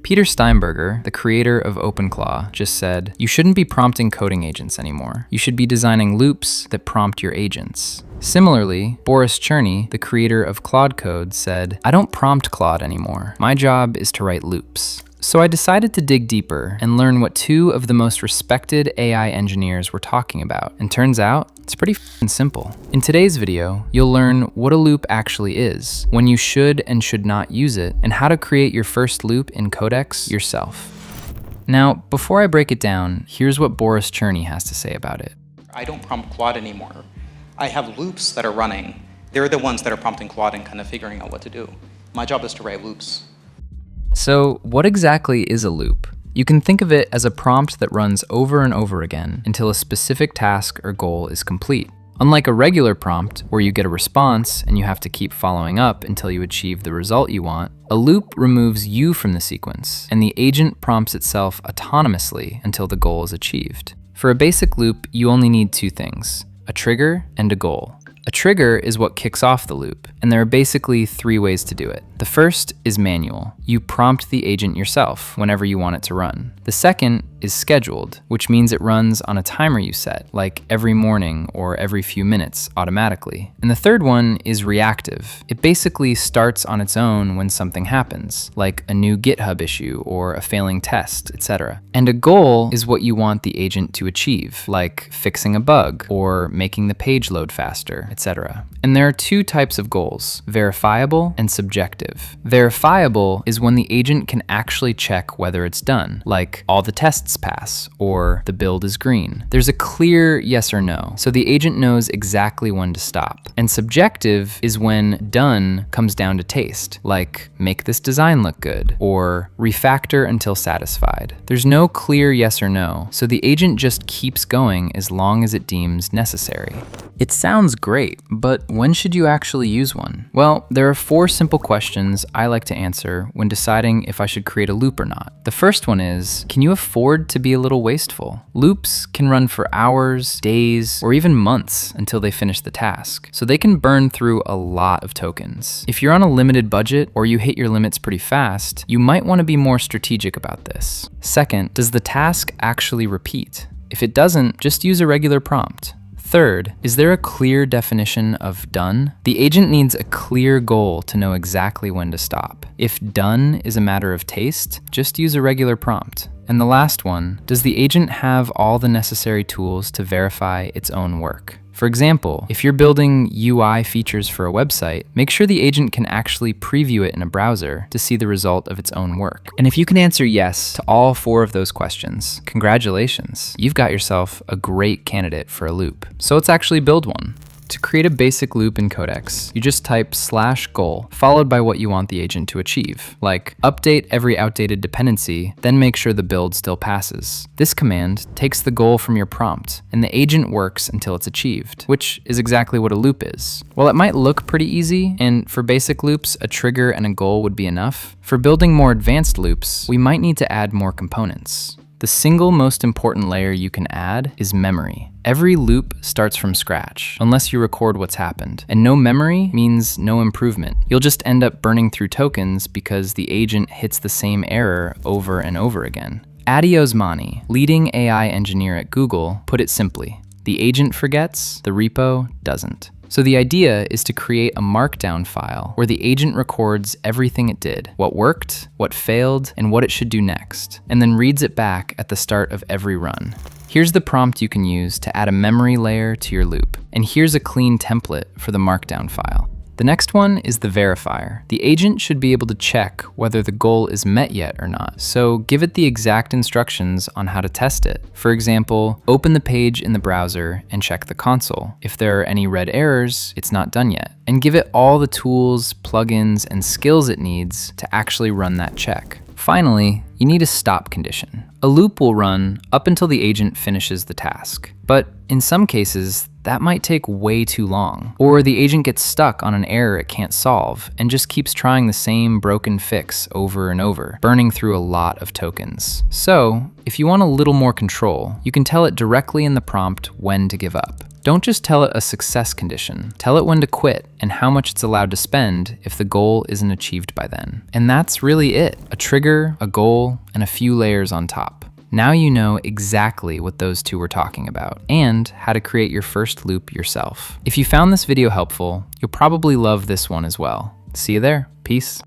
Peter Steinberger, the creator of OpenClaw, just said, "You shouldn't be prompting coding agents anymore. You should be designing loops that prompt your agents." Similarly, Boris Cherny, the creator of Claude Code, said, "I don't prompt Claude anymore. My job is to write loops." So I decided to dig deeper and learn what two of the most respected AI engineers were talking about. And turns out, it's pretty f***ing simple. In today's video, you'll learn what a loop actually is, when you should and should not use it, and how to create your first loop in Codex yourself. Now, before I break it down, here's what Boris Cherny has to say about it. I don't prompt Claude anymore. I have loops that are running. They're the ones that are prompting Claude and kind of figuring out what to do. My job is to write loops. So what exactly is a loop? You can think of it as a prompt that runs over and over again until a specific task or goal is complete. Unlike a regular prompt, where you get a response and you have to keep following up until you achieve the result you want, a loop removes you from the sequence, and the agent prompts itself autonomously until the goal is achieved. For a basic loop, you only need two things: a trigger and a goal. A trigger is what kicks off the loop, and there are basically three ways to do it. The first is manual. You prompt the agent yourself whenever you want it to run. The second is scheduled, which means it runs on a timer you set, like every morning or every few minutes automatically. And the third one is reactive. It basically starts on its own when something happens, like a new GitHub issue or a failing test, etc. And a goal is what you want the agent to achieve, like fixing a bug or making the page load faster, etc. And there are two types of goals: verifiable and subjective. Verifiable is when the agent can actually check whether it's done, like all the tests pass or the build is green. There's a clear yes or no, so the agent knows exactly when to stop. And subjective is when done comes down to taste, like make this design look good or refactor until satisfied. There's no clear yes or no, so the agent just keeps going as long as it deems necessary. It sounds great, but when should you actually use one? Well, there are 4 simple questions I like to answer when deciding if I should create a loop or not. The first one is, can you afford to be a little wasteful? Loops can run for hours, days, or even months until they finish the task, so they can burn through a lot of tokens. If you're on a limited budget or you hit your limits pretty fast, you might want to be more strategic about this. Second, does the task actually repeat? If it doesn't, just use a regular prompt. Third, is there a clear definition of done? The agent needs a clear goal to know exactly when to stop. If done is a matter of taste, just use a regular prompt. And the last one, does the agent have all the necessary tools to verify its own work? For example, if you're building UI features for a website, make sure the agent can actually preview it in a browser to see the result of its own work. And if you can answer yes to all 4 of those questions, congratulations, you've got yourself a great candidate for a loop. So let's actually build one. To create a basic loop in Codex, you just type /goal followed by what you want the agent to achieve, like update every outdated dependency, then make sure the build still passes. This command takes the goal from your prompt, and the agent works until it's achieved, which is exactly what a loop is. While it might look pretty easy, and for basic loops, a trigger and a goal would be enough, for building more advanced loops, we might need to add more components. The single most important layer you can add is memory. Every loop starts from scratch, unless you record what's happened. And no memory means no improvement. You'll just end up burning through tokens because the agent hits the same error over and over again. Adi Osmani, leading AI engineer at Google, put it simply: the agent forgets, the repo doesn't. So the idea is to create a markdown file where the agent records everything it did, what worked, what failed, and what it should do next, and then reads it back at the start of every run. Here's the prompt you can use to add a memory layer to your loop, and here's a clean template for the markdown file. The next one is the verifier. The agent should be able to check whether the goal is met yet or not, so give it the exact instructions on how to test it. For example, open the page in the browser and check the console. If there are any red errors, it's not done yet. And give it all the tools, plugins, and skills it needs to actually run that check. Finally, you need a stop condition. A loop will run up until the agent finishes the task, but in some cases, that might take way too long. Or the agent gets stuck on an error it can't solve and just keeps trying the same broken fix over and over, burning through a lot of tokens. So, if you want a little more control, you can tell it directly in the prompt when to give up. Don't just tell it a success condition. Tell it when to quit and how much it's allowed to spend if the goal isn't achieved by then. And that's really it. A trigger, a goal, and a few layers on top. Now you know exactly what those two were talking about and how to create your first loop yourself. If you found this video helpful, you'll probably love this one as well. See you there. Peace.